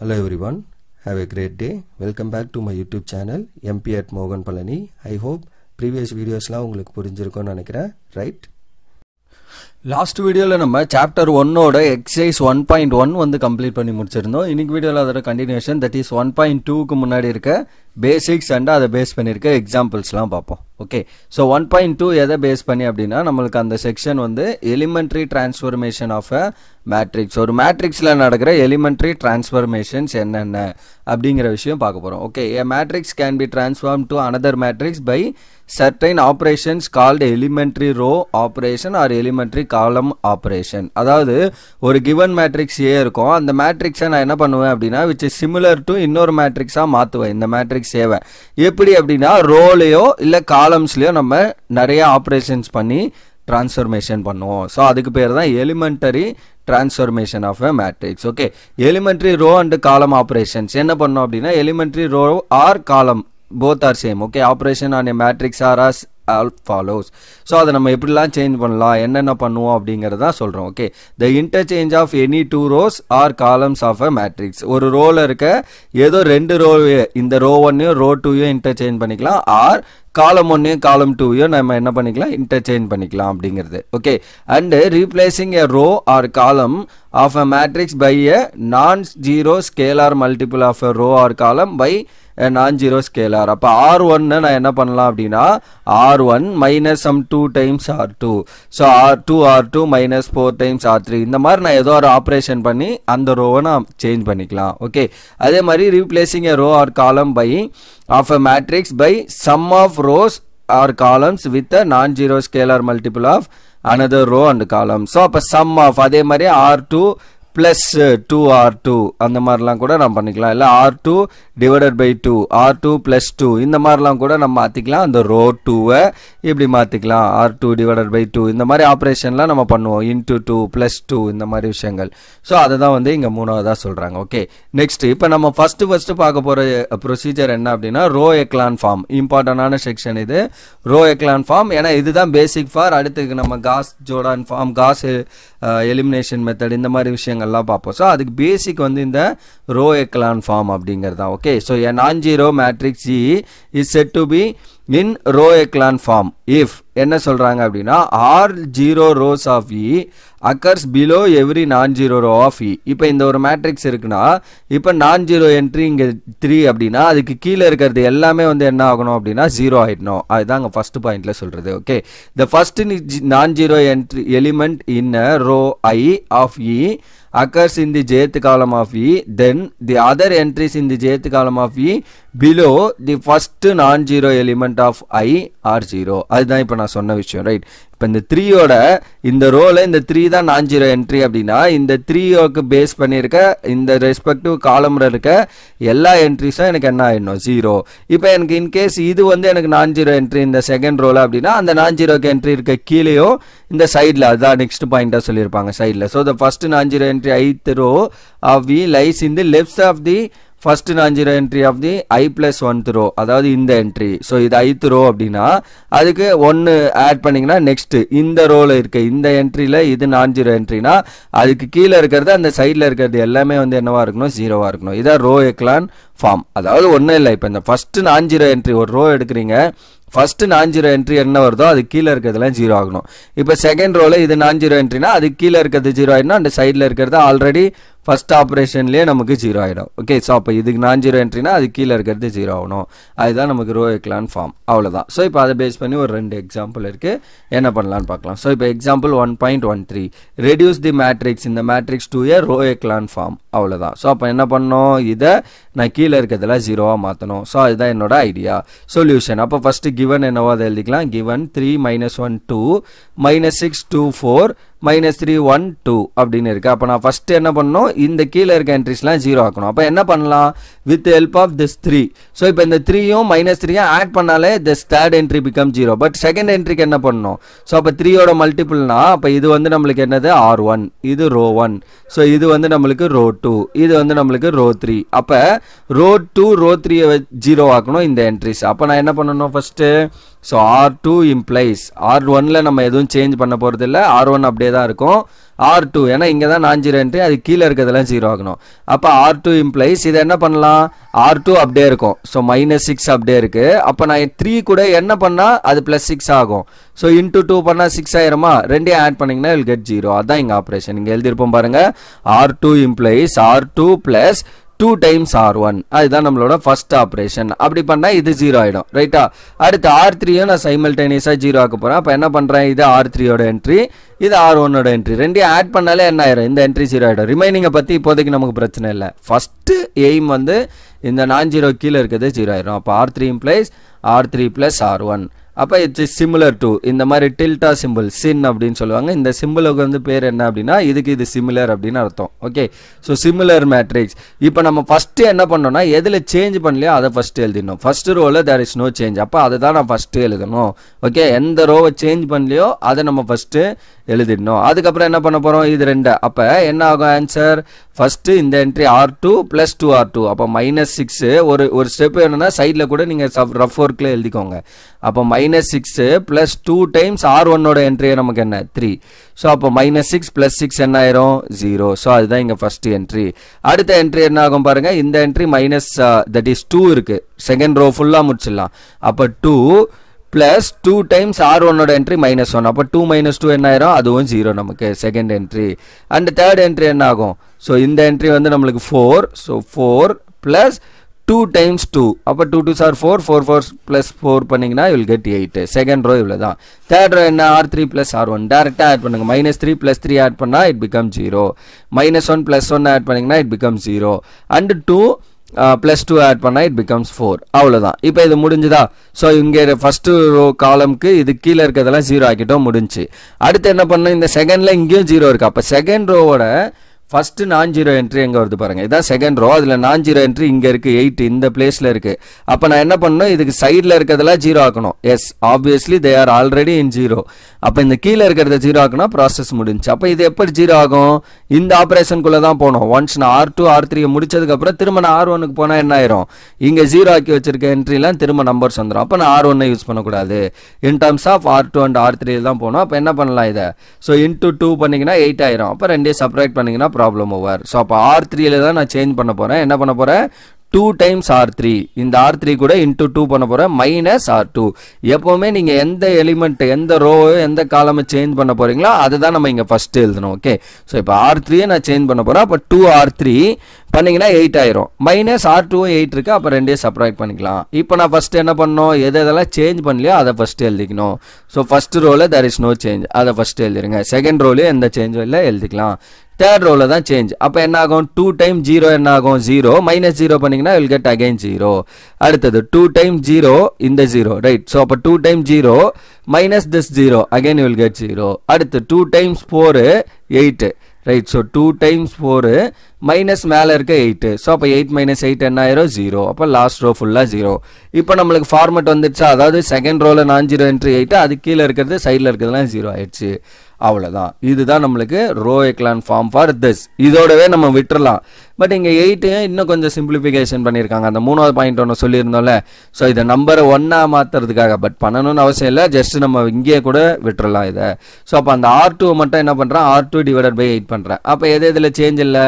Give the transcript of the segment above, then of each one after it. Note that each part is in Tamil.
Hello everyone, have a great day. Welcome back to my YouTube channel MP at Mogan Palani. I hope previous videos la உங்களுக்கு புரிஞ்சிருக்கும்னு நினைக்கிறேன், right? லாஸ்ட் வீடியோவில் நம்ம சாப்டர் 1ஓட எக்ஸசைஸ் 1.1 வந்து கம்ப்ளீட் பண்ணி முடிச்சிருந்தோம். இன்னைக்கு வீடியோவில் அதோட கண்டினியூஷன், தட் இஸ் 1.2க்கு முன்னாடி இருக்க பேசிக்ஸ் அண்ட் அதை பேஸ் பண்ணியிருக்க எக்ஸாம்பிள்ஸ்லாம் பார்ப்போம். ஓகே, ஸோ 1.2 எதை பேஸ் பண்ணி அப்படின்னா நம்மளுக்கு அந்த செக்ஷன் வந்து elementary transformation of a matrix, ஒரு மேட்ரிக்ஸில் நடக்கிற எலிமெண்ட்ரி டிரான்ஸ்ஃபர்மேஷன்ஸ் என்னென்ன அப்படிங்கிற விஷயம் பார்க்க போகிறோம். Okay, a matrix can be transformed to another matrix by certain operations called elementary row operation or elementary column operation. அதாவது ஒரு given matrix A இருக்கும், அந்த மேட்ரிக்ஸை நான் என்ன பண்ணுவேன் அப்படின்னா which is similar to இன்னொரு மேட்ரிக்ஸாக மாற்றுவேன் இந்த மேட்ரிக்ஸ் ஏவை. எப்படி அப்படின்னா ரோலையோ இல்லை காலம்ஸ்லையோ நம்ம நிறைய ஆப்ரேஷன்ஸ் பண்ணி டிரான்ஸ்ஃபர்மேஷன் பண்ணுவோம். ஸோ அதுக்கு பேர் தான் elementary transformation of a matrix. Okay, elementary row and column operations என்ன பண்ணோம் அப்படின்னா elementary row or column both are same. Okay, operation on a matrix are as follows. So அதை நம்ம எப்படிலாம் சேஞ்ச் பண்ணலாம், என்னென்ன பண்ணுவோம் அப்படிங்கிறதா சொல்கிறோம். Okay, the interchange of any two rows or columns of a matrix, ஒரு ரோவில் இருக்க ஏதோ ரெண்டு ரோ, இந்த ரோ ஒன்னையும் ரோ டூயும் இன்டர்சேஞ்ச் பண்ணிக்கலாம், ஆர் காலம் ஒன்னையும் காலம் டூவையும் நம்ம என்ன பண்ணிக்கலாம், இன்டர்சேஞ்ச் பண்ணிக்கலாம் அப்படிங்கிறது. Okay, and replacing a row or column of a matrix by a non zero scalar multiple of a row or column by non zero scalar. அப்போ R1 நான் என்ன பண்ணலாம் அப்படின்னா R1 minus sum 2 times R2, so R2 minus 4 times R3, இந்த மாதிரி நான் ஏதோ ஒரு ஆப்ரேஷன் பண்ணி அந்த ரோவை நான் சேஞ்ச் பண்ணிக்கலாம். ஓகே, அதே மாதிரி replacing a row or column by of a matrix by sum of rows or columns with a non zero scalar multiple of another row and column. So அப்போ சம் ஆஃப் அதே மாதிரி R2 plus 2R2 அந்த மாதிரிலாம் கூட நம்ம பண்ணிக்கலாம், இல்லை R2 divided by 2, R2 plus 2 இந்த மாதிரிலாம் கூட நம்ம மாற்றிக்கலாம். அந்த ரோ 2வை இப்படி மாற்றிக்கலாம், R2 divided by 2 இந்த மாதிரி ஆப்ரேஷன்லாம் நம்ம பண்ணுவோம், into 2 plus 2 இந்த மாதிரி விஷயங்கள். ஸோ அதை தான் வந்து இங்கே மூணாவதாக சொல்கிறாங்க. ஓகே, நெக்ஸ்ட் இப்போ நம்ம ஃபஸ்ட்டு பார்க்க போகிற ப்ரொசீஜர் என்ன அப்படின்னா ரோ எக்லான் ஃபார்ம். இம்பார்ட்டண்டான செக்ஷன் இது, ரோ எக்லான் ஃபார்ம். ஏன்னா இதுதான் பேசிக் ஃபார் அடுத்துக்கு நம்ம Gauss Jordan form, Gauss elimination method இந்த மாதிரி விஷயங்கள்லாம் பார்ப்போம். ஸோ அதுக்கு பேசிக் வந்து இந்த ரோ எக்லான் ஃபார்ம் அப்படிங்கிறது தான். Okay, so a non-zero matrix G is said to be in row echelon form if என்ன சொல்றாங்க அப்படின்னா R 0 rows of E occurs below every non-zero row of E. இப்போ இந்த ஒரு மேட்ரிக்ஸ் இருக்குன்னா இப்போ நான்-ஜீரோ என்ட்ரி இங்கே 3 அப்படின்னா அதுக்கு கீழே இருக்கிறது எல்லாமே வந்து என்ன ஆகணும் அப்படின்னா 0 ஆகிடணும். அதுதான் அங்கே ஃபர்ஸ்ட் பாயிண்ட்ல சொல்றது. Okay, the first non zero entry element in row I of E occurs in the jth column of E, then the other entries in the jth column of E below the first non-zero element of I are 0. அதுதான் இப்போ நான் சொன்ன விஷயம், ரைட்? இப்போ இந்த 3யோட இந்த ரோல இந்த 3 தான் நான்-ஜீரோ என்ட்ரி அப்படின்னா இந்த 3க்கு பேஸ் பண்ணியிருக்க இந்த ரெஸ்பெக்டிவ் காலம்ல இருக்க எல்லா என்ட்ரிஸும் எனக்கு என்ன ஆயிடணும், 0. இப்போ எனக்கு இன்கேஸ் இது வந்து எனக்கு நான்-ஜீரோ என்ட்ரி இந்த செகண்ட் ரோல அப்படின்னா அந்த நான்-ஜீரோக்கு என்ட்ரி இருக்க கீழேயோ இந்த சைடில், அதுதான் நெக்ஸ்ட் பாயிண்டாக சொல்லியிருப்பாங்க சைடில். So the first non zero entry ith row of V lies in the left of the first non-zero entry of the I plus 1th row, அதாவது இந்த என்ட்ரி. ஸோ இது ith row அப்படின்னா அதுக்கு 1 ஆட் பண்ணிங்கன்னா நெக்ஸ்ட் இந்த ரோவில் இருக்க இந்த என்ட்ரியில் இது நான்-ஜீரோ என்ட்ரினா அதுக்கு கீழே இருக்கிறது அந்த சைடில் இருக்கிறது எல்லாமே வந்து என்னவா இருக்கணும், 0வா இருக்கணும். இதான் ரோ எக்லான் ஃபார்ம். அதாவது ஒன்றும் இல்லை, இப்போ இந்த ஃபர்ஸ்ட் நான்-ஜீரோ என்ட்ரி ஒரு ரோ எடுக்கிறீங்க, ஃபர்ஸ்ட் நான்-ஜீரோ என்ட்ரி என்ன வருதோ அது கீழே இருக்கிறதுலாம் 0 ஆகணும். இப்போ செகண்ட் ரோல இது நான்-ஜீரோ என்ட்ரினா அது கீழே இருக்கிறது 0 ஆகிடும், அந்த சைடில் இருக்கிறது ஆல்ரெடி ஃபர்ஸ்ட் ஆப்ரேஷன்லேயே நமக்கு 0 ஆகிடும். ஓகே, ஸோ அப்போ இதுக்கு நான்-ஜீரோ என்ட்ரினா அது கீழே இருக்கிறது 0 ஆகணும். அதுதான் நமக்கு ரோ எக்லான் ஃபார்ம், அவ்வளோதான். ஸோ இப்போ அதை பேஸ் பண்ணி ஒரு 2 எக்ஸாம்பிள் இருக்குது, என்ன பண்ணலான்னு பார்க்கலாம். ஸோ இப்போ எக்ஸாம்பிள் 1.13 ரெடியூஸ் தி மேட்ரிக்ஸ் இந்த matrix to a row echelon form, அவ்வளோதான். ஸோ அப்போ என்ன பண்ணணும், இதை நான் கீழே இருக்கிறதெல்லாம் 0வா மாற்றணும். ஸோ அதுதான் என்னோட ஐடியா. சொல்யூஷன் அப்போ ஃபர்ஸ்ட் கிவன் என்னவோ அதை எழுதிக்கலாம். கிவன் 3 -1 2 -6 2 4 -3 1 2 அப்படின்னு இருக்கு. அப்போ நான் ஃபர்ஸ்ட் என்ன பண்ணணும், இந்த கீழே இருக்க என்ட்ரிஸ்லாம் 0 ஆக்கணும். அப்போ என்ன பண்ணலாம், with help of this 3. So இப்போ இந்த 3யும் -3யும் ஆட் பண்ணாலே this third entry become 0. But second என்ட்ரிக்கு என்ன பண்ணணும், ஸோ அப்போ 3யோட மல்டிபிள்னா அப்போ இது வந்து நம்மளுக்கு என்னது R1, இது ரோ 1, ஸோ இது வந்து நம்மளுக்கு ரோ 2, இது வந்து நம்மளுக்கு ரோ 3. அப்போ ரோ 2 ரோ 3 0 ஆக்கணும் இந்த என்ட்ரிஸ். அப்போ நான் என்ன பண்ணணும், ஃபர்ஸ்ட் ஸோ R2 implies R1ல நம்ம எதுவும் சேஞ்ச் பண்ண போகிறது இல்லை, R1 அப்படியே தான் இருக்கும். R2 ஏன்னா இங்கே தான் நான் ஜீரோ என்ட்ரி, அது கீழே இருக்கிறதெல்லாம் ஜீரோ ஆகணும். அப்போ R2 implies இதை என்ன பண்ணலாம், R2 அப்படியே இருக்கும். ஸோ -6 அப்படியே இருக்கு. அப்போ நான் 3 கூட என்ன பண்ணால் அது +6 ஆகும். ஸோ இன்டூ 2 பண்ணால் 6 ஆயிருமா, ரெண்டையும் ஆட் பண்ணிங்கன்னா வில் கெட் 0. அதுதான் இங்கே ஆப்ரேஷன். இங்கே எழுதியிருப்போம் பாருங்க, R2 implies R2 + 2 times R1. அதுதான் நம்மளோட ஃபர்ஸ்ட் ஆப்ரேஷன். அப்படி பண்ணா இது 0 ஆயிடும், ரைட்டா? அடுத்து R3யும் நான் சைமல்டேனியஸா 0 ஆக்க போறேன். அப்ப என்ன பண்றேன், இது R3யோட என்ட்ரி, இது R1ஓட என்ட்ரி. ரெண்டையும் ஆட் பண்ணாலே என்ன ஆயிடும், இந்த என்ட்ரி 0 ஆயிடும். ரிமைனிங்கை பத்தி இப்போதைக்கு நமக்கு பிரச்சனை இல்லை. ஃபர்ஸ்ட் எய்ம் வந்து இந்த நான் ஜீரோ கீழே இருக்கிறது 0 ஆயிடும். அப்போ R3 implies R3 + R1. அப்போ இட்ஸ் சிமிலர் டு இந்த மாதிரி டில்டா சிம்பிள் சின் அப்படின்னு சொல்லுவாங்க. இந்த சிம்பிளுக்கு வந்து பேர் என்ன அப்படின்னா இதுக்கு இது சிமிலர் அப்படின்னு அர்த்தம். Okay, so similar matrix. இப்போ நம்ம ஃபஸ்ட்டு என்ன பண்ணோம்னா எதில் சேஞ்ச் பண்ணலையோ அதை ஃபஸ்ட்டு எழுதிடணும். ஃபர்ஸ்ட் ரோவில் தேர் இஸ் நோ சேஞ்ச், அப்போ அதை தான் நான் ஃபஸ்ட்டு எழுதணும். ஓகே, எந்த ரோவை சேஞ்ச் பண்ணலையோ அதை நம்ம ஃபஸ்ட்டு எழுதிடணும். அதுக்கப்புறம் என்ன பண்ண போகிறோம், இது 2. அப்போ என்ன ஆகும் ஆன்சர், ஃபஸ்ட்டு இந்த என்ட்ரி R2 + 2R2. அப்போ -6 ஒரு ஸ்டெப் என்னன்னா சைடில் கூட நீங்கள் ரஃப் ஒர்க்கில் எழுதிக்கோங்க. அப்போ -6 + 2 times R1ஓட என்ட்ரியை நமக்கு என்ன 3. ஸோ அப்போ -6 + 6 என்ன ஆயிரும் 0. ஸோ அதுதான் இங்கே ஃபர்ஸ்ட் என்ட்ரி. அடுத்த என்ட்ரி என்ன ஆகும் பாருங்க, இந்த என்ட்ரி தட் இஸ் 2 இருக்கு. செகண்ட் ரோ ஃபுல்லாக முடிச்சிடலாம். அப்போ 2 + 2 times R1ஓட என்ட்ரி -1. அப்போ 2 - 2 என்ன ஆயிரும், அதுவும் 0 நமக்கு second entry. And third entry என்ன ஆகும், ஸோ இந்த என்ட்ரி வந்து நம்மளுக்கு 4. So 4 + 2 times 2. அப்போ 2 2s are 4, 4 4 + 4 பண்ணிங்கன்னா you will get 8. Second row இவ்வளோ தான். தேர்ட் ரோ என்ன, R3 + R1 டேரெக்டாக ஆட் பண்ணுங்க. -3 + 3 ஆட் பண்ணால் it becomes 0. -1 + 1 ஆட் பண்ணிங்கன்னா it becomes 0. அண்ட் 2 + 2 ஆட் பண்ணால் it becomes 4. அவ்வளோதான். இப்போ இது முடிஞ்சுதா? ஸோ இங்கே ஃபர்ஸ்ட் ரோ காலம்க்கு இது கீழே இருக்கிறதெல்லாம் 0 ஆக்கிட்டோம், முடிஞ்சு. அடுத்து என்ன பண்ணணும், இந்த செகண்டில் இங்கேயும் 0 இருக்கு. அப்போ செகண்ட் ரோவோட ஃபர்ஸ்ட் நான் ஜீரோ என்ட்ரி எங்கே வருது பாருங்க, இதான் செகண்ட் ரோ. அதில் நான் ஜீரோ என்ட்ரி இங்கே இருக்கு, 8 இந்த பிளேஸில் இருக்கு. அப்போ நான் என்ன பண்ணணும், இதுக்கு சைடில் இருக்கிறதெல்லாம் 0 ஆக்கணும். Yes, obviously they are already in 0. அப்போ இந்த கீழே இருக்கிறத 0 ஆக்கணும், ப்ராசஸ் முடிஞ்சு. அப்போ இது எப்படி 0 ஆகும், இந்த ஆப்ரேஷனுக்குள்ளே தான் போகணும். ஒன்ஸ் நான் R2 R3 முடிச்சதுக்கப்புறம் திரும்ப நான் R1க்கு போனால் என்ன ஆயிரும், இங்கே 0 ஆக்கி வச்சிருக்க என்ட்ரிலாம் திரும்ப நம்பர்ஸ் வந்துடும். அப்போ நான் R1 யூஸ் பண்ணக்கூடாது. In terms of R2 and R3 தான் போகணும். அப்போ என்ன பண்ணலாம், இதை ஸோ இன்டூ 2 பண்ணிங்கன்னா 8 ஆயிரும். அப்போ ரெண்டையும் சப்ராக்ட் பண்ணிங்கன்னா ப்ராப்ளம் ஓவர். ஸோ அப்போ R3ல தான் நான் சேஞ்ச் பண்ண போகிறேன். என்ன பண்ண போகிறேன், 2 times R3. இந்த R3 கூட இன்டூ 2 பண்ண போகிறேன், -R2. எப்போவுமே நீங்கள் எந்த எலிமெண்ட் எந்த ரோவோ எந்த காலமை சேஞ்ச் பண்ண போகிறீங்களோ அதை தான் நம்ம இங்கே ஃபஸ்ட்டு எழுதணும். ஓகே, ஸோ இப்போ R3யை நான் சேஞ்ச் பண்ண போகிறேன். அப்போ 2R3 பண்ணிங்கன்னா 8 ஆயிரும். -R2 8 இருக்கு. அப்போ ரெண்டையும் சப்ராக்ட் பண்ணிக்கலாம். இப்போ நான் ஃபஸ்ட்டு என்ன பண்ணணும், எதெல்லாம் சேஞ்ச் பண்ணலையோ அதை ஃபஸ்ட்டு எழுதிக்கணும். ஸோ ஃபர்ஸ்ட் ரோவில் தேர் இஸ் நோ சேஞ்ச், அதை ஃபஸ்ட்டு எழுதிருங்க. செகண்ட் ரோலையும் எந்த சேஞ்சும் இல்லை, எழுதிக்கலாம். தேர்ட் ரோவில் தான் சேஞ்ச். அப்போ என்ன ஆகும், 2 times 0 என்ன ஆகும் 0. -0 பண்ணிங்கன்னா வில் கெட் அகைன் 0. அடுத்தது 2 times 0 இந்த 0, ரைட்? ஸோ அப்போ 2 times 0 minus this 0 again you will get 0. அடுத்து 2 times 4 8, right? So 2 times 4 minus மேலே இருக்க 8. ஸோ அப்போ 8 - 8 என்ன ஆயிரும் 0. அப்போ லாஸ்ட் ரோ ஃபுல்லாக 0. இப்போ நம்மளுக்கு ஃபார்மெட் வந்துடுச்சா, அதாவது செகண்ட் ரோவில் நான் 0 என்ட்ரி 8, அது கீழே இருக்கிறது சைடில் இருக்கிறதுலாம் 0 ஆயிடுச்சு. அவ்வளோதான். இதுதான் நம்மளுக்கு row echelon form for this. இதோடவே நம்ம விட்டுறலாம். பட் இங்கே 8 இன்னும் கொஞ்சம் சிம்பிளிஃபிகேஷன் பண்ணியிருக்காங்க. அந்த 3வது பாயிண்ட் ஒன்று சொல்லியிருந்தோம்ல, ஸோ இதை நம்பரை 1 மாற்றுறதுக்காக. பட் பண்ணணும்னு அவசியம் இல்லை, ஜஸ்ட் நம்ம இங்கேயே கூட விட்டுறலாம் இதை. ஸோ அப்போ அந்த R2 மட்டும் என்ன பண்ணுறேன், R2 / 8 பண்ணுறேன். அப்போ எது இதில் சேஞ்ச் இல்லை,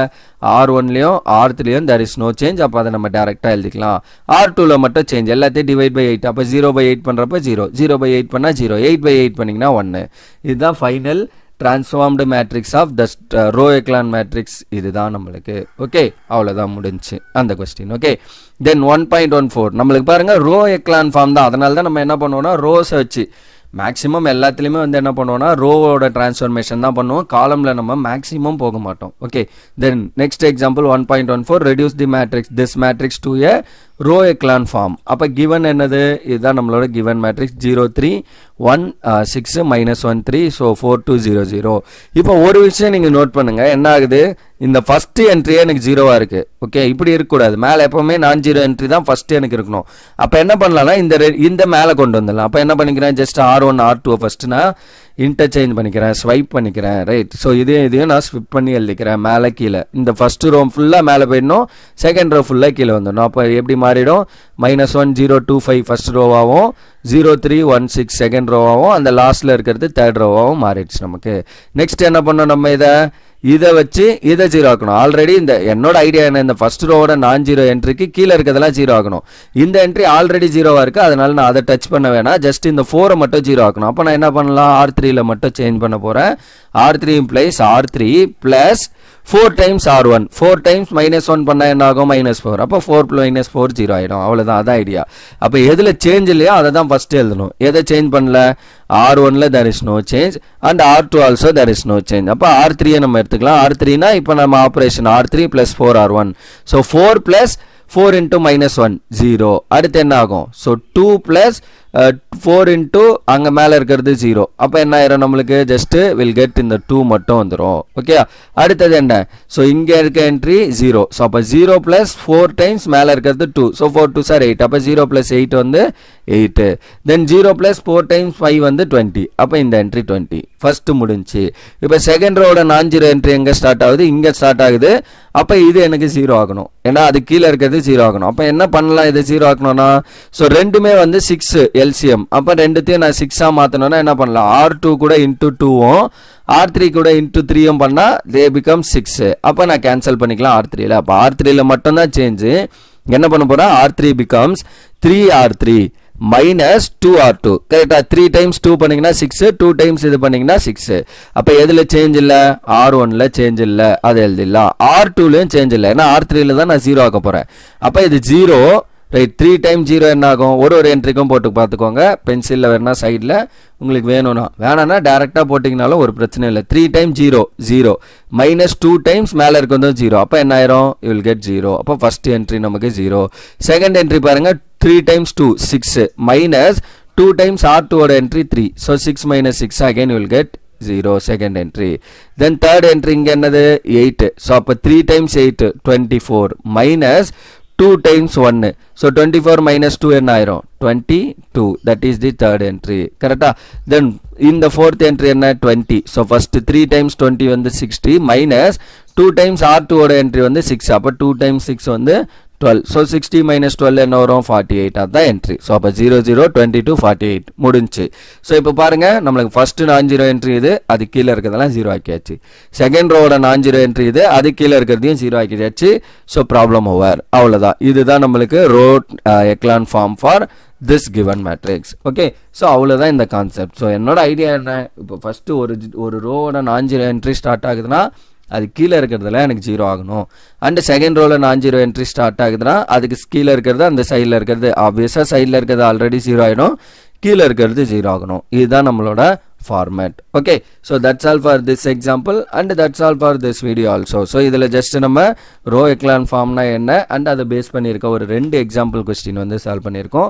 R1லையும் R3லையும் there is no change. அப்போ அதை நம்ம டேரெக்டாக எழுதிக்கலாம். R2ல மட்டும் சேஞ்ச், எல்லாத்தையும் /8. அப்போ 0/8 பண்ணுறப்ப 0, 0/8 பண்ணால் 0, 8/8 பண்ணிங்கன்னா 1. இதுதான் final transformed matrix of the row echelon matrix. இதுதான் நம்மளுக்கு. ஓகே, அவ்வளோதான், முடிஞ்சு அந்த கொஸ்டின். ஓகே, தென் 1.14 நம்மளுக்கு பாருங்கள் ரோ எக்லான் ஃபார்ம் தான். அதனால தான் நம்ம என்ன பண்ணுவோம்னா ரோஸை வச்சு மேக்ஸிமம் எல்லாத்துலேயுமே வந்து என்ன பண்ணுவோம்னா ரோவோட டிரான்ஸ்ஃபர்மேஷன் தான் பண்ணுவோம். காலமில் நம்ம மேக்ஸிமம் போக மாட்டோம். Okay, then next example 1.14 reduce the matrix this matrix to a row echelon form. அப்போ கிவன் என்னது, இதுதான் நம்மளோட கிவன் மேட்ரிக்ஸ் 0 3 1 6 -1 3. ஸோ 4 2 0 0. இப்போ ஒரு விஷயம் நீங்கள் நோட் பண்ணுங்க, என்ன ஆகுது, இந்த ஃபர்ஸ்ட் என்ட்ரியே எனக்கு 0வா இருக்கு. ஓகே, இப்படி இருக்கக்கூடாது. மேலே எப்பவுமே நான் 0 என்ட்ரி தான் ஃபர்ஸ்ட் எனக்கு இருக்கணும். அப்போ என்ன பண்ணலாம்னா இந்த மேலே கொண்டு வந்துடலாம். அப்போ என்ன பண்ணிக்கிறேன், ஜஸ்ட் R1 R2 ஃபர்ஸ்ட்னா இன்டர்சேஞ்ச் பண்ணிக்கிறேன், ஸ்வைப் பண்ணிக்கிறேன், ரைட். ஸோ இதையும் நான் ஸ்விப் பண்ணி எழுதிக்கிறேன் மேலே கீழே. இந்த ஃபர்ஸ்ட் ரோ ஃபுல்லாக மேலே போயிடணும், செகண்ட் ரோ ஃபுல்லாக கீழே வந்துடணும். அப்போ எப்படி மாறிடும், -1 0 2 5 ஃபர்ஸ்ட் ரோவாகவும் 0 3 1 6 செகண்ட் ரோவாகவும் அந்த லாஸ்ட்டில் இருக்கிறது தேர்ட் ரோவாகவும் மாறிடுச்சு நமக்கு. நெக்ஸ்ட் என்ன பண்ணோம், நம்ம இதை வச்சு இதை 0 ஆக்கணும். ஆல்ரெடி இந்த என்னோட ஐடியா என்ன, இந்த ஃபர்ஸ்ட் ரோவோட நான் 0 என்ட்ரிக்கு கீழே இருக்கிறதெல்லாம் 0 ஆகணும். இந்த என்ட்ரி ஆல்ரெடி 0வா இருக்கு, அதனால நான் அதை டச் பண்ண வேணாம், ஜஸ்ட் இந்த 4 மட்டும் 0 ஆக்கணும். அப்போ நான் என்ன பண்ணலாம், R3ல மட்டும் சேஞ்ச் பண்ண போறேன். R3 implies R3 plus 4 times R1. 4 times -1 பண்ணா என்ன ஆகும், -4. அப்போ 4 - 4 0 ஆயிடும். அவ்வளவுதான், அதான் ஐடியா. அப்போ எதுல சேஞ்ச் இல்லையோ அதை தான் ஃபர்ஸ்ட் எழுதணும். எதை சேஞ்ச் பண்ணல, R1ல there is no change and R2 also there is no change. அப்போ R3 நம்ம எடுத்துக்கலாம். R3னா இப்போ நம்ம operation R3 plus 4R1. So 4 plus 4 into -1 0. அடுத்து என்ன ஆகும், so 2 plus 4 into அங்க மேல இருக்கிறது 0. அப்ப என்ன ஆயிரும், நம்மளுக்கு ஜஸ்ட் will get இந்த 2 மட்டும் வந்துரும். ஓகே, அடுத்தது என்ன, so இங்க இருக்க என்ட்ரி 0. so அப்ப 0 plus 4 times மேல இருக்கிறது 2. so 4 2s are 8. அப்ப 0 plus 8 வந்து 8. then 0 plus 4 times 5 வந்து 20. அப்ப இந்த என்ட்ரி 20 ஃபர்ஸ்ட் முடிஞ்சு. இப்ப செகண்ட் ரோட நான் 0 என்ட்ரி எங்க ஸ்டார்ட் ஆகுது, இங்க ஸ்டார்ட் ஆகுது. அப்ப இது எனக்கு 0 ஆகணும், ஏன்னா அது கீழே இருக்கிறது 0 ஆகணும். அப்ப என்ன பண்ணலாம், இது 0 ஆக்கணும்னா, so ரெண்டுமே வந்து 6 LCM. அப்ப ரெண்டுத்தையும் நான் 6ஆ மாத்தணும்னா என்ன பண்ணலாம், R2 கூட into 2ம் R3 கூட into 3ம் பண்ணா they become 6. அப்ப நான் கேன்சல் பண்ணிக்கலாம் R3ல. அப்ப R3ல மட்டும் தான் சேஞ்ச். என்ன பண்ண போறேன், R3 becomes 3R3 minus 2R2. கரெக்டா, 3 times 2 பண்ணீங்கன்னா 6, 2 times இது பண்ணீங்கன்னா 6. அப்ப எதுல சேஞ்ச் இல்ல, R1ல சேஞ்ச் இல்ல, அது எழுதிடலாம். R2லயும் சேஞ்ச் இல்ல, ஏன்னா R3ல தான் நான் 0 ஆக்க போறேன். அப்ப இது 0, ரைட். 3 times 0 என்ன ஆகும், ஒரு என்ட்ரிக்கும் போட்டு பார்த்துக்கோங்க. பென்சில்ல வேணா சைடில் உங்களுக்கு வேணாம்னா டைரக்டா போட்டிங்கனாலும் ஒரு பிரச்சனை இல்லை. 3 times 0 0 -2 times மேலே இருக்கிறது 0. அப்போ என்ன ஆயிரும், you will get 0. அப்போ ஃபர்ஸ்ட் என்ட்ரி நமக்கு 0. செகண்ட் என்ட்ரி பாருங்க, 3 times 2 6 minus 2 times R2 ஓட entry 3. so 6 minus 6 again you will get 0 second entry. then third entry இங்க என்னது 8. so அப்போ 3 times 8 24 minus 2 times 1. so 24 minus 2 என்ன ஆயிரும், 22. that is the third entry. கரெக்டா. then in the fourth entry என்ன 20. so first 3 times 20 வந்து 60 minus 2 times R2 ஓட entry வந்து 6. அப்ப 2 times 6 வந்து 12. so 60 minus 12 என்ன வரும், 48. அதான் என்ட்ரி. so அப்ப 0 0 22 48 முடிஞ்சு. so இப்போ பாருங்க, நம்மளுக்கு ஃபர்ஸ்ட் நான் 0 என்ட்ரி இது, அது கீழே இருக்கிறதெல்லாம் 0 ஆக்கியாச்சு. செகண்ட் ரோட நான் 0 என்ட்ரி இது, அது கீழே இருக்கிறதையும் 0 ஆக்கியாச்சு. so problem over. அவ்வளவுதான், இதுதான் நம்மளுக்கு row echelon form for this given matrix. Okay, so அவ்வளோதான் இந்த கான்செப்ட். ஸோ என்னோட ஐடியா என்ன, இப்போ ஃபர்ஸ்ட் ஒரு ரோவோட நான் 0 என்ட்ரி ஸ்டார்ட் ஆகுதுன்னா அது கீழே இருக்கிறதுல எனக்கு 0 ஆகணும். அண்ட் செகண்ட் ரோல நான் 0 என்ட்ரி ஸ்டார்ட் ஆகுதுன்னா அதுக்கு கீழே இருக்கிறது அந்த சைடில் இருக்கிறது, ஆப்வியஸாக சைடில் இருக்கிறது ஆல்ரெடி 0 ஆகிடும், கீழே இருக்கிறது 0 ஆகணும். இதுதான் நம்மளோட format. Okay, so that's all for this example and that's all for this video also. so இதுல just நம்ம row echelon form னா என்ன and அதை பேஸ் பண்ணியிருக்க ஒரு 2 example question வந்து சால்வ் பண்ணியிருக்கோம்.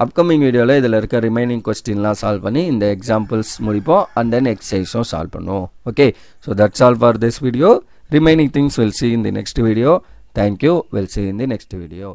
அப்கமிங் வீடியோவில் இதில் இருக்க ரிமைனிங் கொஸ்டின்லாம் சால்வ் பண்ணி இந்த எக்ஸாம்பிள்ஸ் முடிப்போம் and then exerciseம் சால்வ் பண்ணுவோம். Okay, so that's all for this video. Remaining things we'll see in the next video. Thank you. We'll see in the next video.